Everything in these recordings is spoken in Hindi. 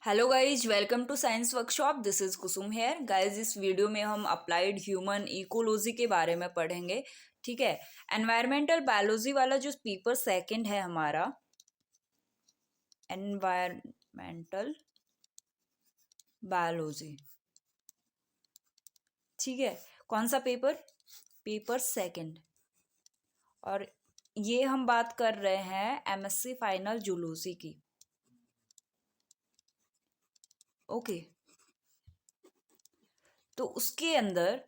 Hello guys, welcome to science workshop. This is Kusum here. Guys, इस वीडियो में हम अप्लाइड ह्यूमन इकोलॉजी के बारे में पढ़ेंगे। ठीक है। एनवायरमेंटल बायोलॉजी वाला जो पेपर सेकंड है हमारा, एनवायरमेंटल बायोलॉजी। ठीक है। कौन सा पेपर? Paper second. और ये हम बात कर रहे हैं एमएससी फाइनल जूलॉजी की। ओके। तो उसके अंदर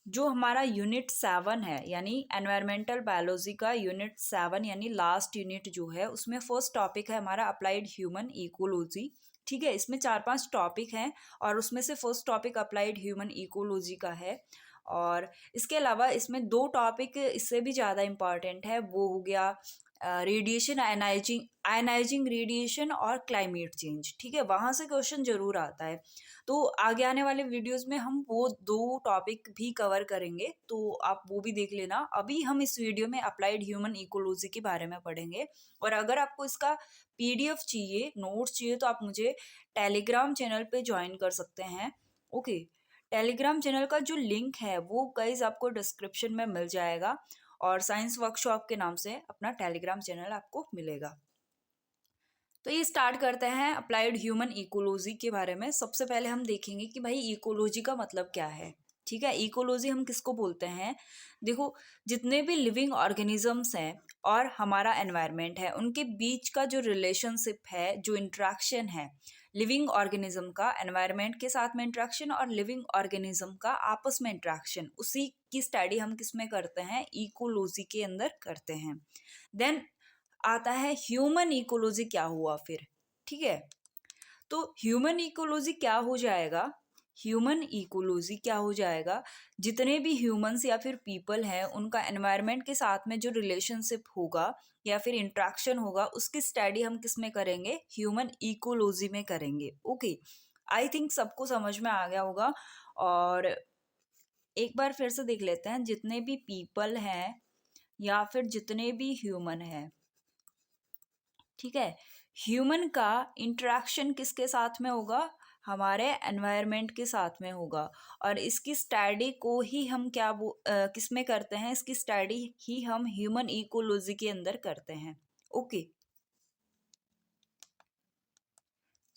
जो हमारा यूनिट 7 है, यानी एनवायरमेंटल बायोलॉजी का यूनिट 7 यानी लास्ट यूनिट जो है, उसमें फर्स्ट टॉपिक है हमारा अप्लाइड ह्यूमन इकोलॉजी। ठीक है। इसमें 4-5 टॉपिक हैं और उसमें से first topic applied human ecology का है। और इसके अलावा इसमें 2 टॉपिक इससे भी ज़्यादा इम्पॉर्टेंट है। वो हो गया रेडिएशन, आयनाइजिंग रेडिएशन और क्लाइमेट चेंज। ठीक है, वहाँ से क्वेश्चन जरूर आता है। तो आगे आने वाले वीडियोस में हम वो 2 टॉपिक भी कवर करेंगे, तो आप वो भी देख लेना। अभी हम इस वीडियो में अप्लाइड ह्यूमन इकोलॉजी के बारे में पढ़ेंगे। और अगर आपको इसका पीडीएफ चाहिए, नोट्स चाहिए, तो आप मुझे टेलीग्राम चैनल पे ज्वाइन कर सकते हैं। ओके। टेलीग्राम चैनल का जो लिंक है वो गाइस आपको डिस्क्रिप्शन में मिल जाएगा, और साइंस वर्कशॉप के नाम से अपना टेलीग्राम चैनल आपको मिलेगा। तो ये स्टार्ट करते हैं अप्लाइड ह्यूमन इकोलॉजी के बारे में। सबसे पहले हम देखेंगे कि भाई इकोलॉजी का मतलब क्या है। ठीक है। इकोलॉजी हम किसको बोलते हैं? देखो, जितने भी लिविंग ऑर्गेनिजम्स हैं और हमारा एनवायरनमेंट है, उनके बीच का जो रिलेशनशिप है, जो इंट्रैक्शन है, लिविंग ऑर्गेनिज्म का एनवायरनमेंट के साथ में इंट्रैक्शन और लिविंग ऑर्गेनिज्म का आपस में इंट्रैक्शन, उसी की स्टडी हम किस में करते हैं? इकोलॉजी के अंदर करते हैं। देन आता है ह्यूमन इकोलॉजी। क्या हुआ फिर? ठीक है। तो ह्यूमन इकोलॉजी क्या हो जाएगा? ह्यूमन इकोलॉजी क्या हो जाएगा? जितने भी ह्यूमंस या फिर पीपल हैं, उनका एनवायरनमेंट के साथ में जो रिलेशनशिप होगा या फिर इंट्रैक्शन होगा, उसकी स्टडी हम किस में करेंगे? ह्यूमन इकोलॉजी में करेंगे। ओके। आई थिंक सबको समझ में आ गया होगा। और एक बार फिर से देख लेते हैं। जितने भी पीपल हैं या फिर जितने भी ह्यूमन हैं, ठीक है, ह्यूमन का इंटरेक्शन किसके साथ में होगा? हमारे एनवायरनमेंट के साथ में होगा। और इसकी स्टडी को ही हम किस में करते हैं? इसकी स्टडी ही हम ह्यूमन इकोलॉजी के अंदर करते हैं। Okay.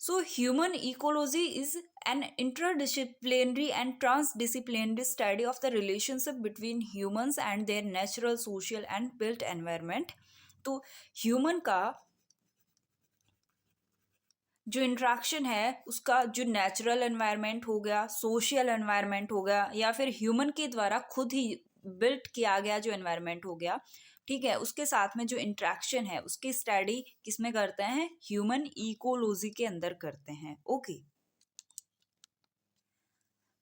So human ecology is an interdisciplinary and transdisciplinary study of the relationship between humans and their natural, social and built environment। तो ह्यूमन का जो इंट्रैक्शन है, उसका जो नेचुरल एनवायरनमेंट हो गया, सोशल एनवायरनमेंट हो गया, या फिर ह्यूमन के द्वारा खुद ही बिल्ट किया गया जो एनवायरनमेंट हो गया, ठीक है, उसके साथ में जो इंट्रैक्शन है, उसकी स्टडी किसमें करते हैं? ह्यूमन इकोलॉजी के अंदर करते हैं। ओके।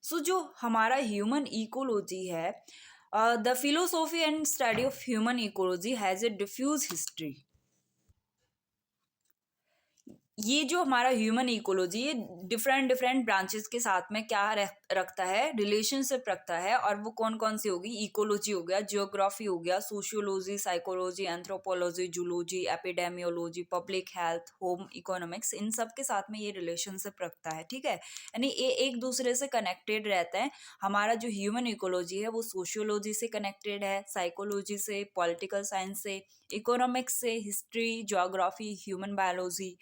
सो जो हमारा ह्यूमन इकोलॉजी है, the philosophy and study of human ecology has a diffuse history. ये जो हमारा ह्यूमन इकोलॉजी, ये डिफरेंट डिफरेंट ब्रांचेस के साथ में क्या रखता है? रिलेशनशिप रखता है। और वो कौन कौन सी होगी? इकोलॉजी हो गया, जियोग्राफी हो गया, sociology, psychology, anthropology, zoology, epidemiology, public health, home economics, इन सब के साथ में ये रिलेशनशिप रखता है। ठीक है। यानी ये एक दूसरे से कनेक्टेड रहता है। हमारा जो ह्यूमन इकोलॉजी है वो सोशियोलॉजी से कनेक्टेड है, साइकोलॉजी से, पॉलिटिकल साइंस से, इकोनॉमिक्स से, हिस्ट्री, ज्योग्राफी, ह्यूमन बायोलॉजी,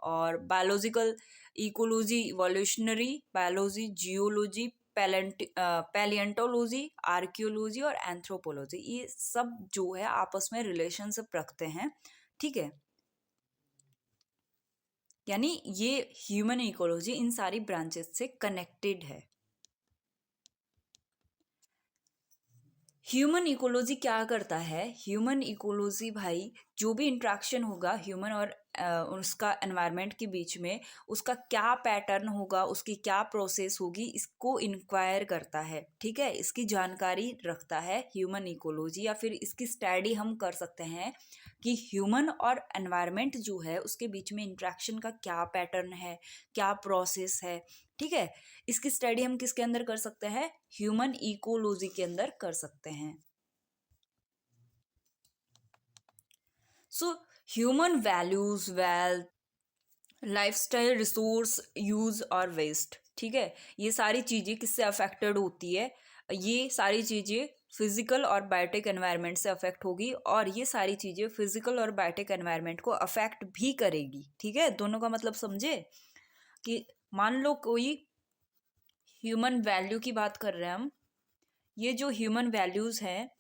और biological ecology, evolutionary biology, geology, palaeontology, archaeology और एंथ्रोपोलॉजी, ये सब जो है आपस में रिलेशनशिप रखते हैं। ठीक है। यानी ये ह्यूमन इकोलॉजी इन सारी ब्रांचेस से कनेक्टेड है। ह्यूमन इकोलॉजी क्या करता है? ह्यूमन इकोलॉजी भाई, जो भी इंट्रैक्शन होगा ह्यूमन और उसका एनवायरनमेंट के बीच में, उसका क्या पैटर्न होगा, उसकी क्या प्रोसेस होगी, इसको इंक्वायर करता है। ठीक है। इसकी जानकारी रखता है ह्यूमन इकोलॉजी, या फिर इसकी स्टडी हम कर सकते हैं कि ह्यूमन और एनवायरनमेंट जो है उसके बीच में इंट्रैक्शन का क्या पैटर्न है, क्या प्रोसेस है। ठीक है। इसकी स्टडी हम किसके अंदर कर सकते हैं? ह्यूमन इकोलॉजी के अंदर कर सकते हैं। So human values, wealth, lifestyle, resource use और वेस्ट, ठीक है, ये सारी चीज़ें किससे अफेक्टेड होती है? ये सारी चीज़ें फिजिकल और बायोटिक एनवायरनमेंट से अफेक्ट होगी, और ये सारी चीज़ें फिजिकल और बायोटिक एनवायरनमेंट को अफेक्ट भी करेगी, ठीक है। दोनों का मतलब समझे कि मान लो कोई ह्यूमन वैल्यू की बात कर रहे हैं हम, ये जो ह्यूमन वैल्यूज़ हैं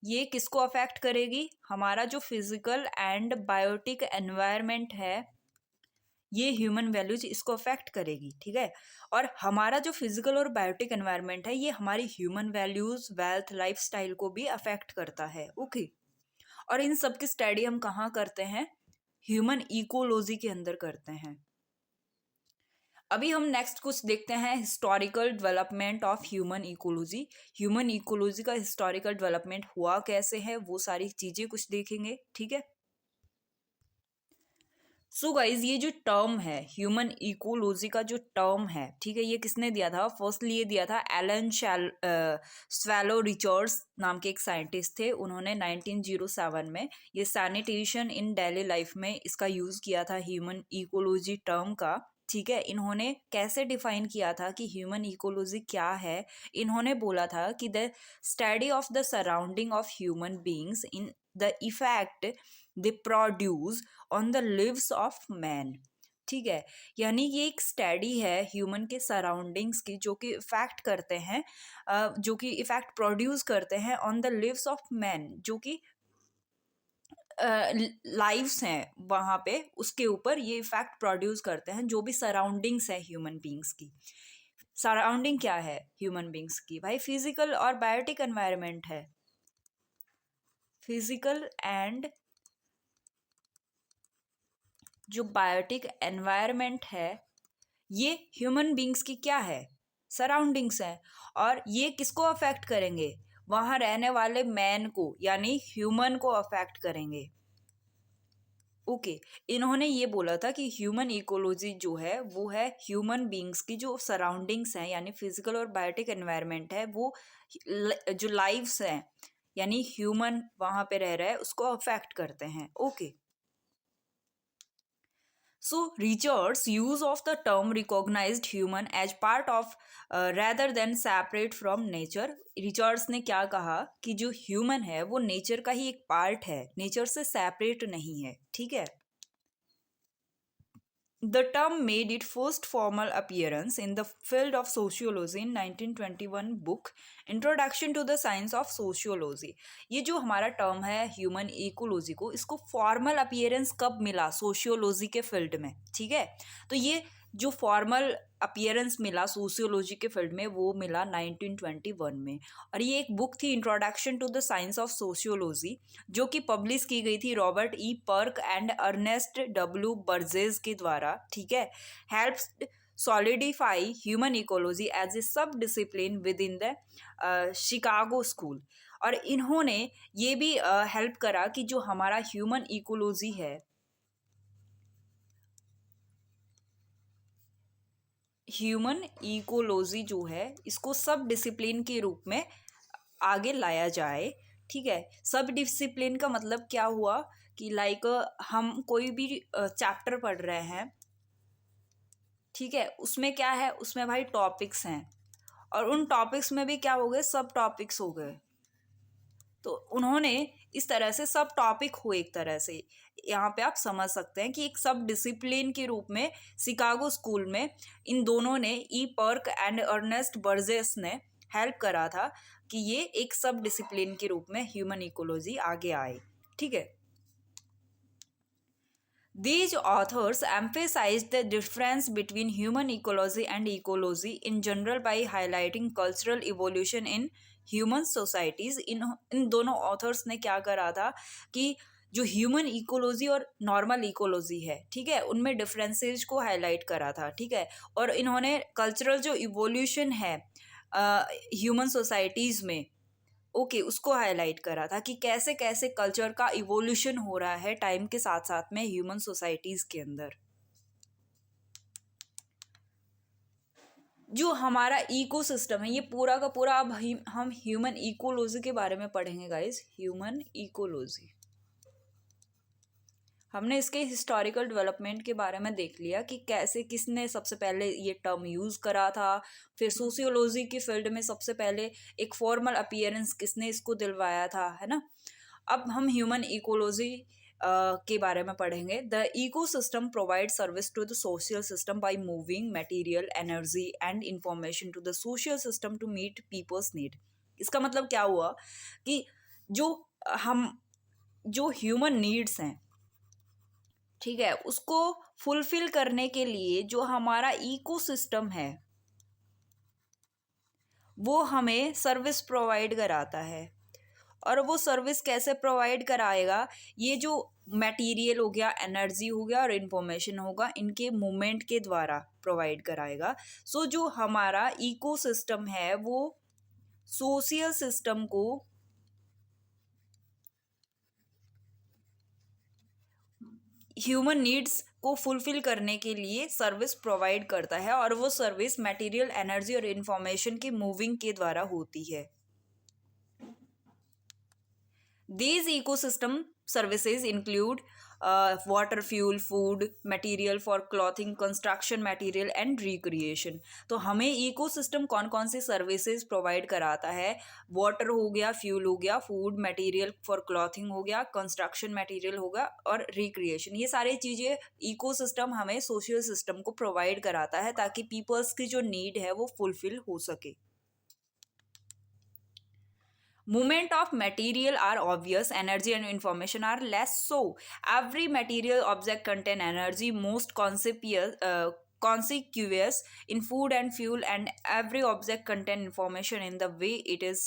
ये किसको अफेक्ट करेगी? हमारा जो फिजिकल एंड बायोटिक एनवायरनमेंट है, ये ह्यूमन वैल्यूज इसको अफेक्ट करेगी, ठीक है। और हमारा जो फिजिकल और बायोटिक एनवायरनमेंट है ये हमारी ह्यूमन वैल्यूज, वेल्थ, लाइफस्टाइल को भी अफेक्ट करता है, ओके। और इन सब की स्टडी हम कहाँ करते हैं? ह्यूमन इकोलॉजी के अंदर करते हैं। अभी हम नेक्स्ट कुछ देखते हैं, historical development of human ecology. Human ecology का हिस्टोरिकल डेवलपमेंट हुआ कैसे है, वो सारी चीजें कुछ देखेंगे, ठीक है। सो गाइज, ये जो टर्म है ह्यूमन इकोलॉजी का जो टर्म है, ठीक है, ये किसने दिया था? फर्स्टली ये दिया था एलन स्वैलो रिचर्ड्स नाम के एक साइंटिस्ट थे। उन्होंने 1907 में ये सैनिटेशन इन डेली लाइफ में इसका यूज किया था, ह्यूमन इकोलॉजी टर्म का, ठीक है। इन्होंने कैसे डिफाइन किया था कि ह्यूमन इकोलॉजी क्या है? इन्होंने बोला था कि the study of the surrounding of human beings in the effect they produce on the leaves of man, ठीक है। यानी ये एक स्टडी है ह्यूमन के सराउंडिंग्स की, जो कि इफेक्ट करते हैं, जो कि इफेक्ट प्रोड्यूस करते हैं on the leaves of man, जो कि लाइव्स हैं वहाँ पे, उसके ऊपर ये इफेक्ट प्रोड्यूस करते हैं, जो भी सराउंडिंग्स है ह्यूमन बींग्स की। सराउंडिंग क्या है ह्यूमन बींग्स की? भाई फिजिकल और बायोटिक एनवायरनमेंट है। फिजिकल एंड जो बायोटिक एनवायरनमेंट है ये ह्यूमन बींग्स की क्या है? सराउंडिंग्स है। और ये किसको अफेक्ट करेंगे? वहाँ रहने वाले मैन को, यानी ह्यूमन को अफेक्ट करेंगे, ओके। इन्होंने ये बोला था कि ह्यूमन इकोलॉजी जो है वो है ह्यूमन बींग्स की जो सराउंडिंग्स हैं, यानी फिजिकल और बायोटिक एनवायरनमेंट है, वो जो लाइव्स हैं यानी ह्यूमन वहाँ पे रह रहा है उसको अफेक्ट करते हैं, okay. So, Richard's use of the term recognized human as part of rather than separate from nature. Richards ने क्या कहा कि जो human है वो nature का ही एक part है, nature से separate नहीं है, ठीक है। The term made its first formal appearance in the field of sociology in 1921 book Introduction to the Science of Sociology. ये जो हमारा टर्म है ह्यूमन इकोलॉजी को, इसको फॉर्मल अपीयरेंस कब मिला सोशियोलॉजी के फील्ड में, ठीक है। तो ये जो फॉर्मल अपीयरेंस मिला सोशियोलॉजी के फील्ड में वो मिला 1921 में, और ये एक बुक थी introduction to the science of sociology, जो कि पब्लिश की गई थी Robert E Park and Ernest W Burgess के द्वारा, ठीक है। Helps solidify human ecology as a sub discipline within the Chicago school. और इन्होंने ये भी हेल्प करा कि जो हमारा ह्यूमन इकोलॉजी है, ह्यूमन इकोलॉजी जो है इसको सब डिसिप्लिन के रूप में आगे लाया जाए, ठीक है। सब डिसिप्लिन का मतलब क्या हुआ कि लाइक हम कोई भी चैप्टर पढ़ रहे हैं, ठीक है, उसमें क्या है, उसमें भाई टॉपिक्स हैं, और उन टॉपिक्स में भी क्या हो गए, सब टॉपिक्स हो गए। तो उन्होंने इस तरह से सब टॉपिक हुए, एक तरह से यहाँ पे आप समझ सकते हैं कि एक सब डिसिप्लिन के रूप में शिकागो स्कूल में इन दोनों ने, ई पर्क एंड अर्नेस्ट बर्जेस ने हेल्प करा था कि ये एक सब डिसिप्लिन के रूप में ह्यूमन इकोलॉजी आगे आए, ठीक है। These authors emphasized the difference between human ecology and ecology in general by highlighting cultural evolution in human societies. इन दोनों authors ने क्या करा था कि जो ह्यूमन इकोलॉजी और नॉर्मल इकोलॉजी है, ठीक है, उनमें डिफरेंसेस को हाईलाइट करा था, ठीक है। और इन्होंने कल्चरल जो इवोल्यूशन है ह्यूमन सोसाइटीज़ में, ओके, उसको हाईलाइट करा था कि कैसे कैसे कल्चर का इवोल्यूशन हो रहा है टाइम के साथ साथ में ह्यूमन सोसाइटीज के अंदर। जो हमारा इकोसिस्टम है ये पूरा का पूरा, अब हम ह्यूमन इकोलॉजी के बारे में पढ़ेंगे गाइस, ह्यूमन इकोलॉजी। हमने इसके हिस्टोरिकल डेवलपमेंट के बारे में देख लिया कि कैसे किसने सबसे पहले ये टर्म यूज़ करा था, फिर सोशियोलॉजी की फील्ड में सबसे पहले एक फॉर्मल अपीयरेंस किसने इसको दिलवाया था, है ना। अब हम ह्यूमन इकोलॉजी के बारे में पढ़ेंगे। The ecosystem provide service to the social system by moving material, energy and information to the social system to meet peoples need. इसका मतलब क्या हुआ कि जो हम जो ह्यूमन नीड्स हैं, ठीक है, उसको फुलफिल करने के लिए जो हमारा इकोसिस्टम है वो हमें सर्विस प्रोवाइड कराता है। और वो सर्विस कैसे प्रोवाइड कराएगा? ये जो मटेरियल हो गया, एनर्जी हो गया और इंफॉर्मेशन होगा, इनके मूवमेंट के द्वारा प्रोवाइड कराएगा। सो जो हमारा इकोसिस्टम है वो सोशल सिस्टम को ह्यूमन नीड्स को फुलफिल करने के लिए सर्विस प्रोवाइड करता है, और वो सर्विस मटेरियल, एनर्जी और इंफॉर्मेशन की मूविंग के द्वारा होती है। These ecosystem services include water, fuel, food, material for clothing, construction material and recreation। तो हमें इकोसिस्टम कौन कौन सी सर्विसेज प्रोवाइड कराता है? वाटर हो गया, फ्यूल हो गया, फूड मटेरियल फॉर क्लॉथिंग हो गया, कंस्ट्रक्शन मटेरियल होगा और रिक्रिएशन। ये सारी चीज़ें इकोसिस्टम हमें सोशल सिस्टम को प्रोवाइड कराता है ताकि पीपल्स की जो नीड है वो फुलफिल हो सके। Movement of material are obvious, energy and information are less so. Every material object contain energy, most conspicuous in food and fuel, and every object contain information in the way it is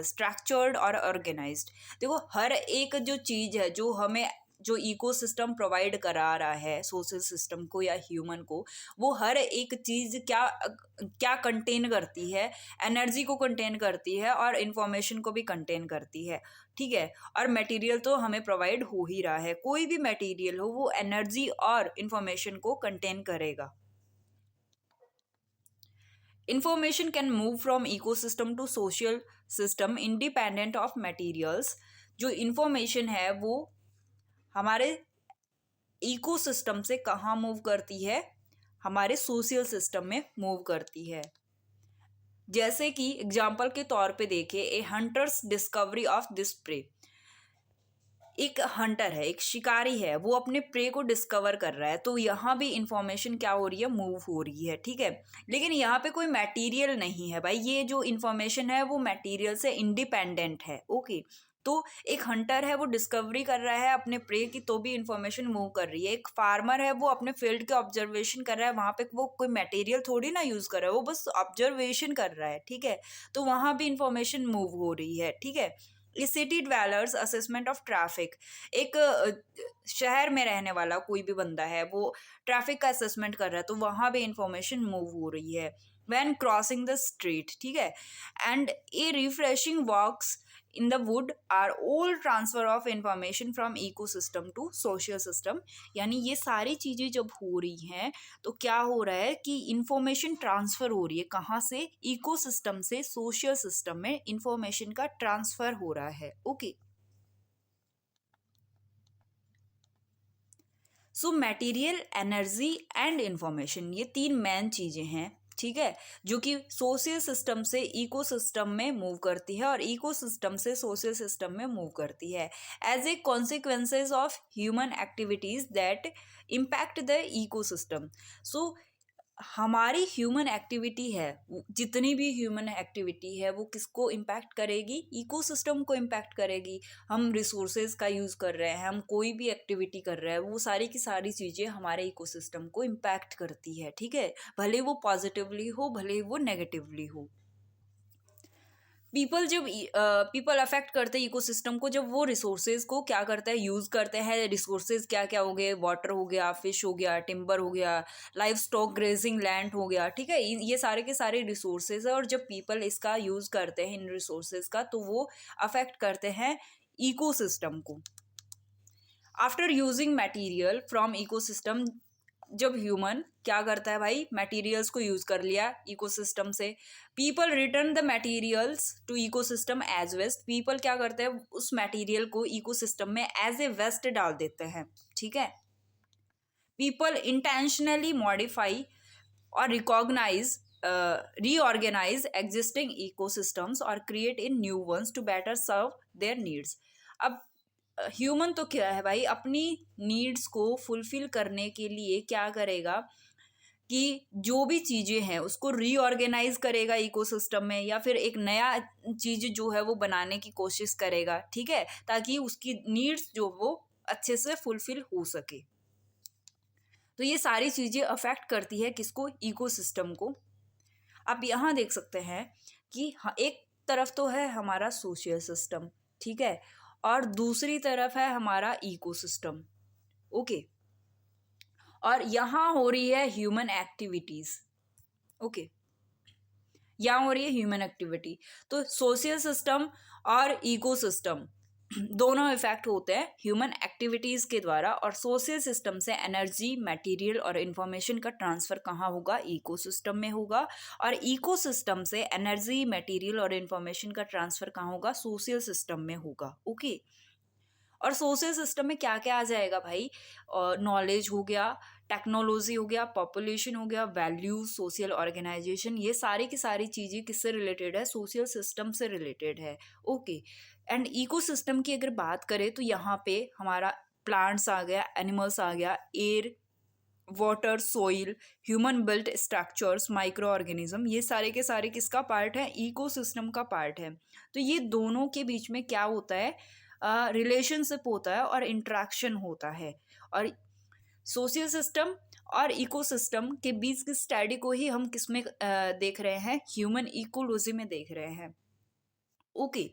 structured or organized। देखो, हर एक जो चीज़ है जो हमें जो इकोसिस्टम प्रोवाइड करा रहा है सोशल सिस्टम को या ह्यूमन को, वो हर एक चीज़ क्या क्या कंटेन करती है? एनर्जी को कंटेन करती है और इंफॉर्मेशन को भी कंटेन करती है, ठीक है। और मटेरियल तो हमें प्रोवाइड हो ही रहा है, कोई भी मटेरियल हो वो एनर्जी और इंफॉर्मेशन को कंटेन करेगा। Information can move from ecosystem to social system independent of materials. जो इंफॉर्मेशन है वो हमारे इकोसिस्टम से कहाँ मूव करती है? हमारे सोशल सिस्टम में मूव करती है। जैसे कि एग्जाम्पल के तौर पे देखें, a hunter's discovery of this prey. एक हंटर है, एक शिकारी है, वो अपने प्रे को डिस्कवर कर रहा है, तो यहाँ भी इंफॉर्मेशन क्या हो रही है? मूव हो रही है, ठीक है। लेकिन यहाँ पे कोई मटेरियल नहीं है भाई, ये जो इंफॉर्मेशन है वो मटेरियल से इंडिपेंडेंट है, ओके। तो एक हंटर है, वो डिस्कवरी कर रहा है अपने प्रे की, तो भी इंफॉर्मेशन मूव कर रही है। एक फार्मर है, वो अपने फील्ड के ऑब्जर्वेशन कर रहा है, वहाँ पे वो कोई मटेरियल थोड़ी ना यूज़ कर रहा है, वो बस ऑब्जर्वेशन कर रहा है, ठीक है। तो वहाँ भी इंफॉर्मेशन मूव हो रही है, ठीक है। City dwellers assessment of traffic. एक शहर में रहने वाला कोई भी बंदा है, वो ट्रैफिक का असेसमेंट कर रहा है, तो वहाँ भी इंफॉर्मेशन मूव हो रही है। व्हेन क्रॉसिंग द स्ट्रीट, ठीक है, and a refreshing walks in the wood are all transfer of information from ecosystem to social system. यानी ये सारी चीज़ें जब हो रही हैं तो क्या हो रहा है कि इंफॉर्मेशन ट्रांसफ़र हो रही है, कहाँ से? इकोसिस्टम से सोशल सिस्टम में इंफॉर्मेशन का ट्रांसफ़र हो रहा है, okay. So material, energy and information, ये तीन मेन चीज़ें हैं, ठीक है, जो कि सोशल सिस्टम से इकोसिस्टम में मूव करती है और इकोसिस्टम से सोशल सिस्टम में मूव करती है as a consequences of human activities that impact the ecosystem. So हमारी ह्यूमन एक्टिविटी है, जितनी भी ह्यूमन एक्टिविटी है वो किसको इम्पैक्ट करेगी? इकोसिस्टम को इम्पैक्ट करेगी। हम रिसोर्सेज का यूज़ कर रहे हैं, हम कोई भी एक्टिविटी कर रहे हैं, वो सारी की सारी चीज़ें हमारे इकोसिस्टम को इम्पैक्ट करती है, ठीक है, भले वो पॉजिटिवली हो भले वो नेगेटिवली हो। पीपल जब पीपल अफेक्ट करते हैं इकोसिस्टम को, जब वो रिसोर्सेज को क्या करते हैं? यूज़ करते हैं। रिसोर्सेज क्या क्या हो गए? वाटर हो गया, फिश हो गया, टिम्बर हो गया, लाइव स्टॉक, ग्रेजिंग लैंड हो गया, ठीक है, ये सारे के सारे रिसोर्सेज है। और जब पीपल इसका यूज़ करते हैं इन रिसोर्सेज का, तो वो अफेक्ट करते हैं इकोसिस्टम को। After using material from ecosystem, जब ह्यूमन क्या करता है भाई, मटेरियल्स को यूज कर लिया इकोसिस्टम से, people return the materials to ecosystem as waste. People क्या करते हैं, उस मटेरियल को इकोसिस्टम में एज ए वेस्ट डाल देते हैं, ठीक है। पीपल इंटेंशनली मॉडिफाई और recognise reorganize existing ecosystems or create in new ones to better serve their needs। अब ह्यूमन तो क्या है भाई, अपनी नीड्स को फुलफिल करने के लिए क्या करेगा कि जो भी चीज़ें हैं उसको रीऑर्गेनाइज करेगा इकोसिस्टम में, या फिर एक नया चीज़ जो है वो बनाने की कोशिश करेगा, ठीक है, ताकि उसकी नीड्स जो वो अच्छे से फुलफिल हो सके। तो ये सारी चीज़ें अफेक्ट करती है किसको, इकोसिस्टम को। आप यहाँ देख सकते हैं कि एक तरफ तो है हमारा सोशल सिस्टम, ठीक है, और दूसरी तरफ है हमारा इकोसिस्टम, ओके। और यहाँ हो रही है ह्यूमन एक्टिविटीज, ओके, यहाँ हो रही है ह्यूमन एक्टिविटी। तो सोशल सिस्टम और इकोसिस्टम दोनों इफेक्ट होते हैं ह्यूमन एक्टिविटीज के द्वारा। और सोशल सिस्टम से एनर्जी, मटेरियल और इंफॉर्मेशन का ट्रांसफर कहाँ होगा, इकोसिस्टम में होगा। और इकोसिस्टम से एनर्जी, मटेरियल और इंफॉर्मेशन का ट्रांसफर कहाँ होगा, सोशल सिस्टम में होगा, ओके। और सोशल सिस्टम में क्या क्या आ जाएगा भाई, नॉलेज हो गया, टेक्नोलॉजी हो गया, पॉपुलेशन हो गया, वैल्यूज, सोशल ऑर्गेनाइजेशन, ये सारी की सारी चीज़ें किससे रिलेटेड है, सोशल सिस्टम से रिलेटेड है, ओके। एंड इकोसिस्टम की अगर बात करें तो यहाँ पे हमारा प्लांट्स आ गया, एनिमल्स आ गया, air, water, soil, human built structures, micro organism, ये सारे के सारे किसका पार्ट है, इकोसिस्टम का पार्ट है। तो ये दोनों के बीच में क्या होता है, रिलेशनशिप होता है और इंट्रैक्शन होता है। और सोशल सिस्टम और इकोसिस्टम के बीच की स्टडी को ही हम किस में देख रहे हैं, ह्यूमन इकोलॉजी में देख रहे हैं, ओके।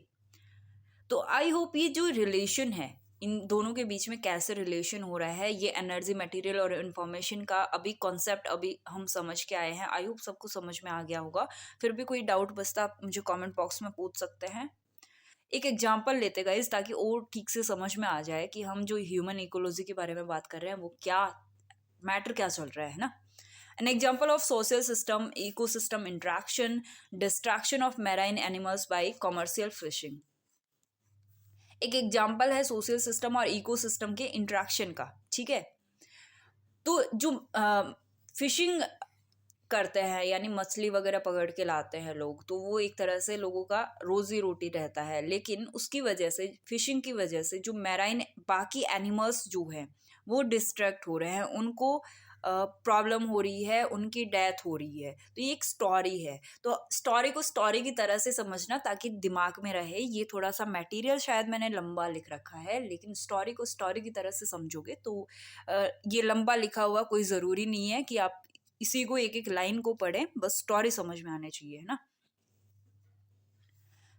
तो आई होप ये जो रिलेशन है इन दोनों के बीच में कैसे रिलेशन हो रहा है, ये एनर्जी, मटेरियल और इन्फॉर्मेशन का अभी कॉन्सेप्ट अभी हम समझ के आए हैं। आई होप सबको समझ में आ गया होगा। फिर भी कोई डाउट बचता आप मुझे कमेंट बॉक्स में पूछ सकते हैं। एक एग्जांपल लेते गाइस, ताकि और ठीक से समझ में आ जाए कि हम जो ह्यूमन इकोलॉजी के बारे में बात कर रहे हैं वो क्या मैटर क्या चल रहा है ना। An example of social system ecosystem interaction, destruction of marine animals by commercial fishing। एक एग्जाम्पल है सोशल सिस्टम और इकोसिस्टम के इंटरेक्शन का, ठीक है। तो जो फिशिंग करते हैं यानी मछली वगैरह पकड़ के लाते हैं लोग, तो वो एक तरह से लोगों का रोजी रोटी रहता है। लेकिन उसकी वजह से, फिशिंग की वजह से जो मैराइन बाकी एनिमल्स जो हैं वो डिस्ट्रैक्ट हो रहे हैं, उनको प्रॉब्लम हो रही है, उनकी डेथ हो रही है। तो ये एक स्टोरी है। तो स्टोरी को स्टोरी की तरह से समझना ताकि दिमाग में रहे। ये थोड़ा सा मटेरियल शायद मैंने लंबा लिख रखा है, लेकिन स्टोरी को स्टोरी की तरह से समझोगे तो ये लंबा लिखा हुआ कोई ज़रूरी नहीं है कि आप इसी को एक एक लाइन को पढ़ें, बस स्टोरी समझ में आनी चाहिए, है ना।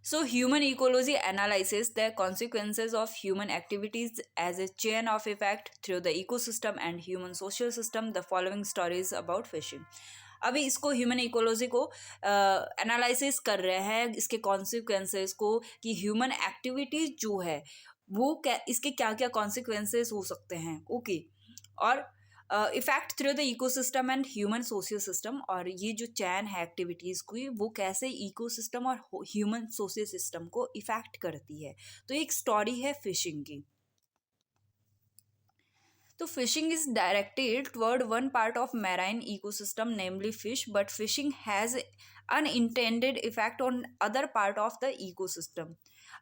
So human ecology analyzes the consequences of human activities as a chain of effect through the ecosystem and human social system. The following stories about fishing। अभी इसको ह्यूमन इकोलॉजी को एनालिसिस कर रहे हैं, इसके कॉन्सिक्वेंसेस को, कि ह्यूमन एक्टिविटीज जो है वो क्या, इसके क्या क्या कॉन्सिक्वेंसेस हो सकते हैं, ओके। और effect through the ecosystem and human social system, और ये जो चैन है एक्टिविटीज़ की वो कैसे इकोसिस्टम और ह्यूमन सोशल सिस्टम को इफेक्ट करती है। तो एक स्टोरी है फिशिंग की। तो fishing is directed toward one part of marine ecosystem namely fish, but fishing has unintended effect on other part of the ecosystem.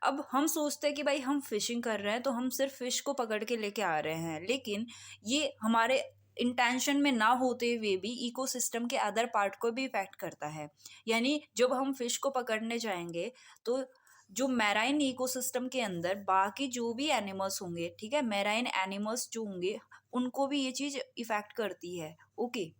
अब हम सोचते हैं कि भाई हम फिशिंग कर रहे हैं तो हम सिर्फ फिश को पकड़ के लेके आ रहे हैं, लेकिन ये हमारे इंटेंशन में ना होते हुए भी इकोसिस्टम के अदर पार्ट को भी इफेक्ट करता है। यानी जब हम फिश को पकड़ने जाएंगे तो जो मैराइन इकोसिस्टम के अंदर बाकी जो भी एनिमल्स होंगे, ठीक है, मैराइन एनिमल्स जो होंगे उनको भी ये चीज इफेक्ट करती है, okay.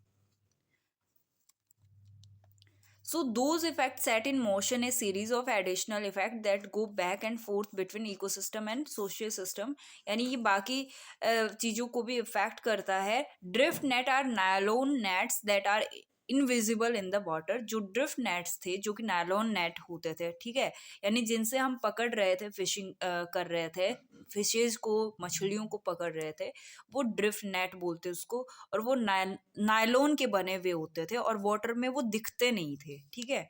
So those effects set in motion a series of additional effects that go back and forth between ecosystem and social system। यानी ये बाकी चीज़ों को भी इफेक्ट करता है। Drift net are nylon nets that are invisible in the water, जो ड्रिफ्ट नेट्स थे जो कि नायलॉन नेट होते थे, ठीक है, यानी जिनसे हम पकड़ रहे थे, फिशिंग कर रहे थे, फिशेज को, मछलियों को पकड़ रहे थे, वो ड्रिफ्ट नेट बोलते उसको। और वो नायलॉन के बने हुए होते थे और वाटर में वो दिखते नहीं थे, ठीक है।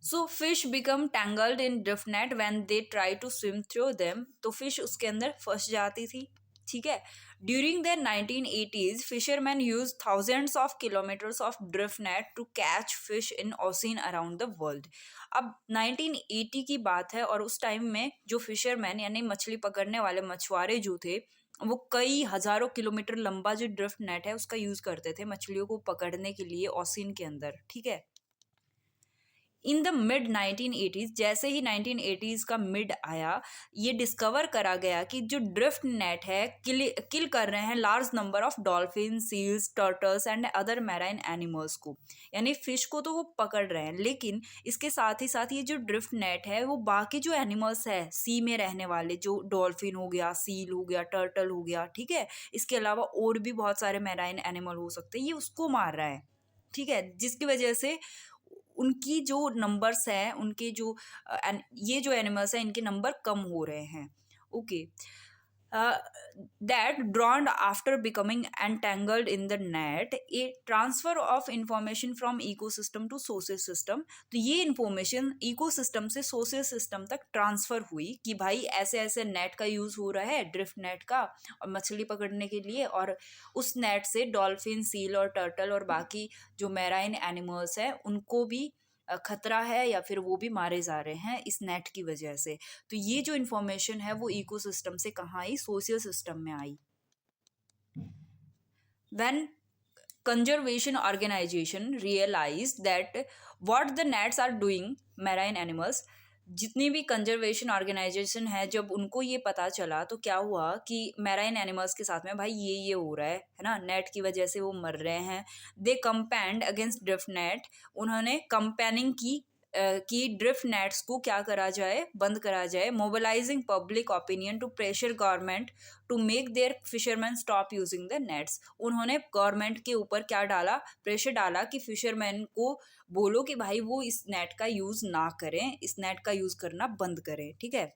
So fish become tangled in drift net when they try to swim through them, तो फिश उसके अंदर फंस जाती थी, ठीक है। During the 1980s fisherman use thousands of kilometres of drift net to catch fish in ocean around the world. अब 1980 की बात है और उस टाइम में जो फिशरमैन यानी मछली पकड़ने वाले मछुआरे जो थे, वो कई हजारों किलोमीटर लंबा जो ड्रिफ्ट नेट है उसका यूज करते थे मछलियों को पकड़ने के लिए ओशियन के अंदर, ठीक है। इन द मिड 1980s, जैसे ही 1980s का मिड आया, ये डिस्कवर करा गया कि जो ड्रिफ्ट नेट है किल कर रहे हैं large number of dolphin, seals, turtles and other marine animals को, यानी फिश को तो वो पकड़ रहे हैं, लेकिन इसके साथ ही साथ ये जो ड्रिफ्ट नेट है वो बाकी जो एनिमल्स है सी में रहने वाले, जो डॉल्फिन हो गया, सील हो गया, टर्टल हो गया, ठीक है, इसके अलावा और भी बहुत सारे मैराइन एनिमल हो सकते हैं, ये उसको मार रहा है, ठीक है, जिसकी वजह से उनकी जो नंबर्स हैं, उनके जो ये जो एनिमल्स हैं इनके नंबर कम हो रहे हैं, okay. that drowned after becoming entangled in the net, a transfer of information from ecosystem to social system, तो ये इंफॉर्मेशन इकोसिस्टम से सोशल सिस्टम तक ट्रांसफर हुई कि भाई ऐसे ऐसे नेट का यूज हो रहा है, ड्रिफ्ट नेट का, और मछली पकड़ने के लिए, और उस नेट से डॉल्फिन, सील और टर्टल और बाकी जो मैराइन एनिमल्स हैं उनको भी खतरा है या फिर वो भी मारे जा रहे हैं इस नेट की वजह से। तो ये जो इंफॉर्मेशन है वो इकोसिस्टम से कहाँ आई, सोशल सिस्टम में आई। When conservation organization realized that what the nets are doing marine animals, जितनी भी कंजर्वेशन ऑर्गेनाइजेशन है जब उनको ये पता चला तो क्या हुआ कि मैराइन एनिमल्स के साथ में भाई ये हो रहा है ना, नेट की वजह से वो मर रहे हैं, दे कंपेन्ड अगेंस्ट ड्रिफ्ट नेट, उन्होंने कंपेनिंग की कि ड्रिफ्ट नेट्स को क्या करा जाए, बंद करा जाए, mobilizing public opinion to pressure government to make their fisherman stop using the nets. उन्होंने गवर्नमेंट के ऊपर क्या डाला, प्रेशर डाला कि फिशरमैन को बोलो कि भाई वो इस नेट का यूज ना करें, इस नेट का यूज करना बंद करें, ठीक है।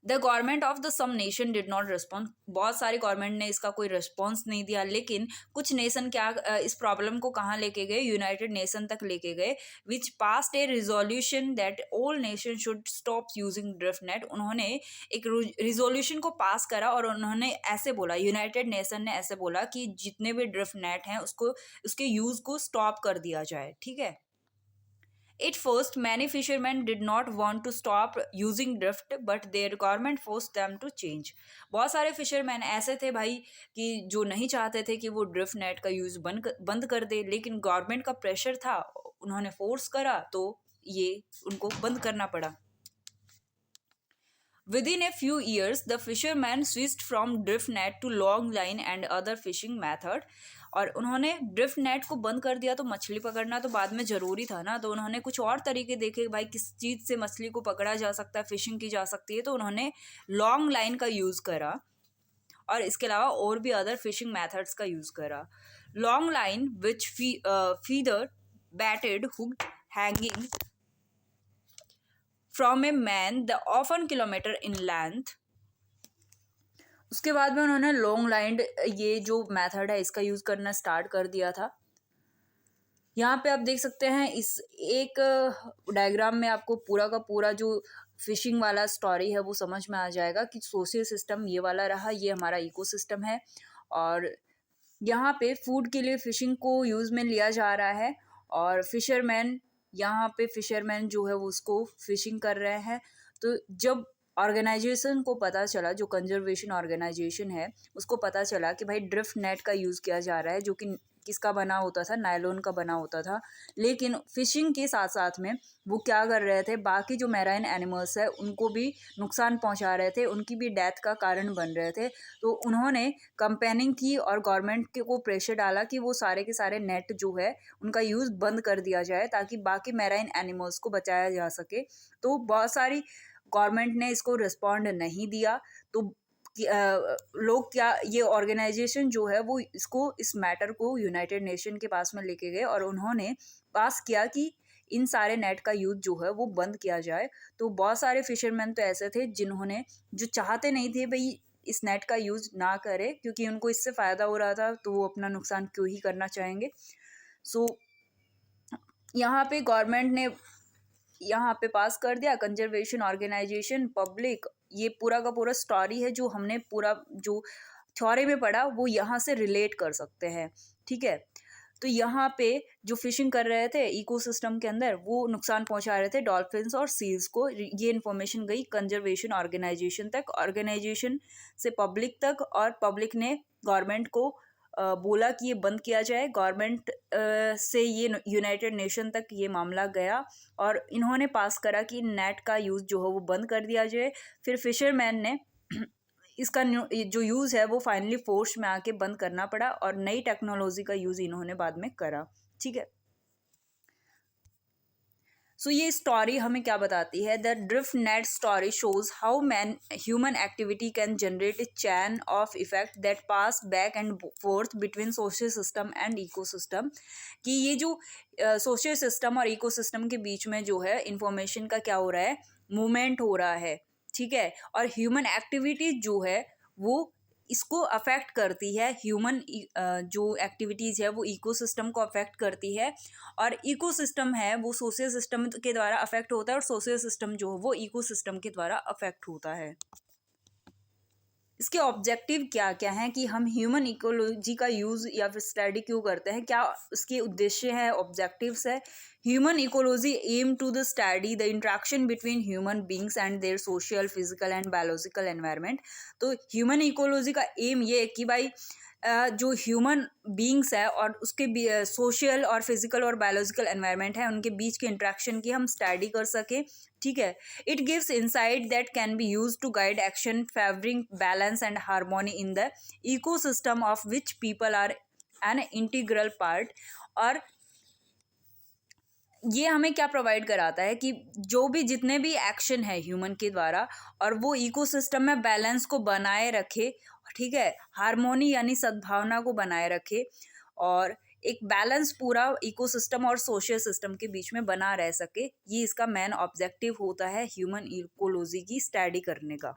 The government of the some nation did not respond, बहुत सारी गवर्नमेंट ने इसका कोई रिस्पॉन्स नहीं दिया, लेकिन कुछ नेशन क्या इस प्रॉब्लम को कहाँ लेके गए, यूनाइटेड नेशन तक लेके गए, which passed a resolution that all nation should stop using drift net. उन्होंने एक रिजोल्यूशन को पास करा और उन्होंने ऐसे बोला, यूनाइटेड नेशन ने ऐसे बोला कि जितने भी ड्रिफ्ट नेट हैं उसको, उसके यूज को स्टॉप कर दिया जाए, ठीक है। At first, many fishermen did not want to stop using drift, but their government forced them to change. बहुत सारे फिशरमैन ऐसे थे भाई कि जो नहीं चाहते थे कि वो ड्रिफ्ट नेट का यूज बंद कर दे, लेकिन गवर्नमेंट का प्रेशर था, उन्होंने फोर्स करा तो ये उनको बंद करना पड़ा। Within a few years, the fishermen switched from drift net to long line and other fishing method. और उन्होंने ड्रिफ्ट नेट को बंद कर दिया तो मछली पकड़ना तो बाद में ज़रूरी था ना, तो उन्होंने कुछ और तरीके देखे भाई किस चीज़ से मछली को पकड़ा जा सकता है, फिशिंग की जा सकती है, तो उन्होंने लॉन्ग लाइन का यूज़ करा और इसके अलावा और भी अदर फिशिंग मेथड्स का यूज़ करा। Long line which feather batted hooked hanging from a man the often kilometre in length. उसके बाद में उन्होंने लॉन्ग लाइन, ये जो मेथड है इसका यूज़ करना स्टार्ट कर दिया था। यहाँ पे आप देख सकते हैं इस एक डायग्राम में आपको पूरा का पूरा जो फिशिंग वाला स्टोरी है वो समझ में आ जाएगा कि सोशल सिस्टम ये वाला रहा, ये हमारा इकोसिस्टम है और यहाँ पे फूड के लिए फिशिंग को यूज़ में लिया जा रहा है और फिशरमैन, यहाँ पे फिशरमैन जो है वो उसको फिशिंग कर रहे हैं। तो जब ऑर्गेनाइजेशन को पता चला, जो कंजर्वेशन ऑर्गेनाइजेशन है उसको पता चला कि भाई ड्रिफ्ट नेट का यूज़ किया जा रहा है, जो कि किसका बना होता था, नायलॉन का बना होता था, लेकिन फिशिंग के साथ साथ में वो क्या कर रहे थे, बाकी जो मैराइन एनिमल्स है उनको भी नुकसान पहुंचा रहे थे, उनकी भी डेथ का कारण बन रहे थे। तो उन्होंने कंपेनिंग की और गवर्नमेंट के को प्रेशर डाला कि वो सारे के सारे नेट जो है उनका यूज़ बंद कर दिया जाए ताकि बाकी मैराइन एनिमल्स को बचाया जा सके। तो बहुत सारी गवर्नमेंट ने इसको रिस्पॉन्ड नहीं दिया, तो लोग क्या, ये ऑर्गेनाइजेशन जो है वो इस मैटर को यूनाइटेड नेशन के पास में लेके गए और उन्होंने पास किया कि इन सारे नेट का यूज जो है वो बंद किया जाए। तो बहुत सारे फिशरमैन तो ऐसे थे जिन्होंने, जो चाहते नहीं थे भाई इस नेट का यूज ना करे, क्योंकि उनको इससे फायदा हो रहा था, तो वो अपना नुकसान क्यों ही करना चाहेंगे। सो यहाँ पे गवर्नमेंट ने यहाँ पे पास कर दिया कंजर्वेशन ऑर्गेनाइजेशन पब्लिक। ये पूरा का पूरा स्टोरी है जो हमने पूरा जो थ्योरी में पढ़ा वो यहाँ से रिलेट कर सकते हैं, ठीक है। तो यहाँ पे जो फिशिंग कर रहे थे इकोसिस्टम के अंदर, वो नुकसान पहुंचा रहे थे डॉल्फिन्स और सील्स को। ये इन्फॉर्मेशन गई कंजर्वेशन ऑर्गेनाइजेशन तक, ऑर्गेनाइजेशन से पब्लिक तक, और पब्लिक ने गवर्नमेंट को बोला कि ये बंद किया जाए। गवर्नमेंट से ये यूनाइटेड नेशन तक ये मामला गया और इन्होंने पास करा कि नेट का यूज़ जो है वो बंद कर दिया जाए। फिर फिशरमैन ने इसका जो यूज़ है वो फाइनली फोर्स में आके बंद करना पड़ा और नई टेक्नोलॉजी का यूज़ इन्होंने बाद में करा, ठीक है। सो ये स्टोरी हमें क्या बताती है? The drift net story shows how human activity can generate a chain of effect that pass back and fourth between social system and ecosystem. कि ये जो सोशल सिस्टम और इकोसिस्टम के बीच में जो है इंफॉर्मेशन का क्या हो रहा है, मूवमेंट हो रहा है, ठीक है। और ह्यूमन एक्टिविटी जो है वो इसको अफेक्ट करती है। ह्यूमन जो एक्टिविटीज़ है वो इकोसिस्टम को अफेक्ट करती है, और इकोसिस्टम है वो सोशल सिस्टम के द्वारा अफेक्ट होता है, और सोशल सिस्टम जो है वो इकोसिस्टम के द्वारा अफेक्ट होता है। इसके ऑब्जेक्टिव क्या क्या हैं कि हम ह्यूमन इकोलॉजी का यूज़ या फिर स्टडी क्यों करते हैं, क्या उसके उद्देश्य है, ऑब्जेक्टिव्स है। Human ecology aim to the study the interaction between human beings and their social, physical and biological environment. तो ह्यूमन इकोलॉजी का एम ये है कि भाई जो ह्यूमन बींग्स है और उसके सोशल और फिजिकल और बायोलॉजिकल एनवायरनमेंट है, उनके बीच के इंट्रैक्शन की हम स्टडी कर सकें, ठीक है। It gives insight that can be use to guide action favouring balance and harmony in the ecosystem of which people are an integral part. और ये हमें क्या प्रोवाइड कराता है कि जो भी जितने भी एक्शन है ह्यूमन के द्वारा, और वो इकोसिस्टम में बैलेंस को बनाए रखे, ठीक है, हार्मोनी यानी सद्भावना को बनाए रखे, और एक बैलेंस पूरा इकोसिस्टम और सोशल सिस्टम के बीच में बना रह सके। ये इसका मेन ऑब्जेक्टिव होता है ह्यूमन इकोलॉजी की स्टडी करने का।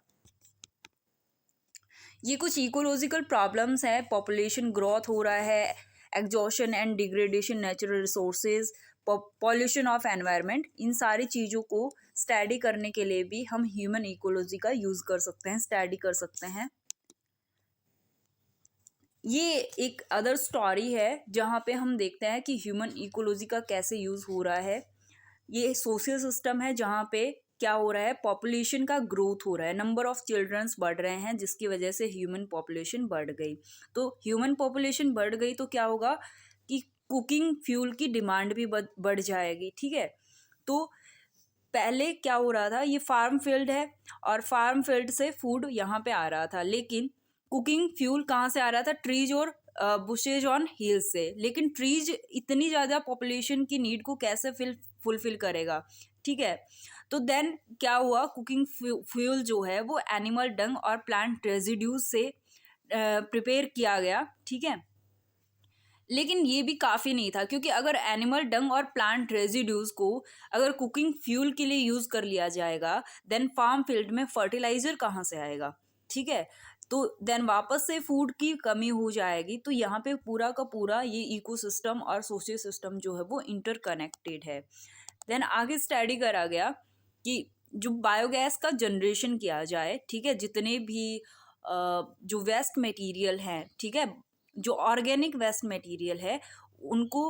ये कुछ इकोलॉजिकल प्रॉब्लम्स है, पॉपुलेशन ग्रोथ हो रहा है, exhaustion and degradation natural resources, pollution of environment, इन सारी चीज़ों को स्टडी करने के लिए भी हम ह्यूमन इकोलॉजी का यूज़ कर सकते हैं, स्टडी कर सकते हैं। ये एक अदर स्टोरी है जहाँ पे हम देखते हैं कि ह्यूमन इकोलॉजी का कैसे यूज़ हो रहा है। ये सोशल सिस्टम है जहाँ पे क्या हो रहा है, पॉपुलेशन का ग्रोथ हो रहा है, नंबर ऑफ चिल्ड्रंस बढ़ रहे हैं, जिसकी वजह से ह्यूमन पॉपुलेशन बढ़ गई। तो ह्यूमन पॉपुलेशन बढ़ गई तो क्या होगा कि कुकिंग फ्यूल की डिमांड भी बढ़ जाएगी, ठीक है। तो पहले क्या हो रहा था, ये फार्म फील्ड है और फार्म फील्ड से फूड यहाँ पे आ रहा था, लेकिन कुकिंग फ्यूल कहाँ से आ रहा था, ट्रीज और बुशेज ऑन हिल्स से। लेकिन ट्रीज इतनी ज़्यादा पॉपुलेशन की नीड को कैसे फुलफिल करेगा, ठीक है। तो देन क्या हुआ, कुकिंग फ्यूल जो है वो एनिमल डंग और प्लांट रेजिड्यूज से प्रिपेयर किया गया, ठीक है। लेकिन ये भी काफ़ी नहीं था, क्योंकि अगर एनिमल डंग और प्लांट रेजिड्यूज को अगर कुकिंग फ्यूल के लिए यूज़ कर लिया जाएगा, देन फार्म फील्ड में फर्टिलाइज़र कहाँ से आएगा, ठीक है। तो देन वापस से फूड की कमी हो जाएगी। तो यहाँ पे पूरा का पूरा ये इकोसिस्टम और सोशल सिस्टम जो है वो इंटरकनेक्टेड है। देन आगे स्टडी करा गया कि जो बायोगैस का जनरेशन किया जाए, ठीक है, जितने भी जो वेस्ट मटेरियल हैं, ठीक है, जो ऑर्गेनिक वेस्ट मटेरियल है उनको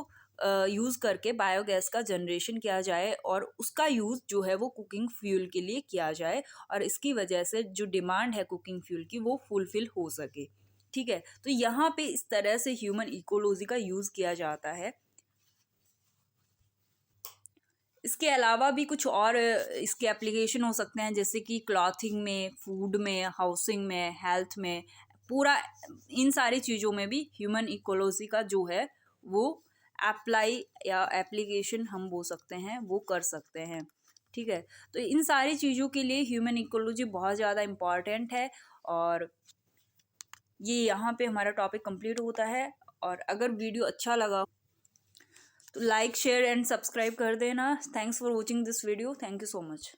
यूज़ करके बायोगैस का जनरेशन किया जाए, और उसका यूज़ जो है वो कुकिंग फ्यूल के लिए किया जाए, और इसकी वजह से जो डिमांड है कुकिंग फ्यूल की वो फुलफिल हो सके, ठीक है। तो यहाँ पे इस तरह से ह्यूमन इकोलॉजी का यूज़ किया जाता है। इसके अलावा भी कुछ और इसके एप्लीकेशन हो सकते हैं, जैसे कि क्लॉथिंग में, फूड में, हाउसिंग में, हेल्थ में, पूरा इन सारी चीज़ों में भी ह्यूमन इकोलॉजी का जो है वो अप्लाई या एप्लीकेशन हम बोल सकते हैं वो कर सकते हैं, ठीक है। तो इन सारी चीज़ों के लिए ह्यूमन इकोलॉजी बहुत ज़्यादा इम्पॉर्टेंट है, और ये यहाँ पे हमारा टॉपिक कंप्लीट होता है। और अगर वीडियो अच्छा लगा तो लाइक शेयर एंड सब्सक्राइब कर देना। Thanks for watching this video. Thank you so much.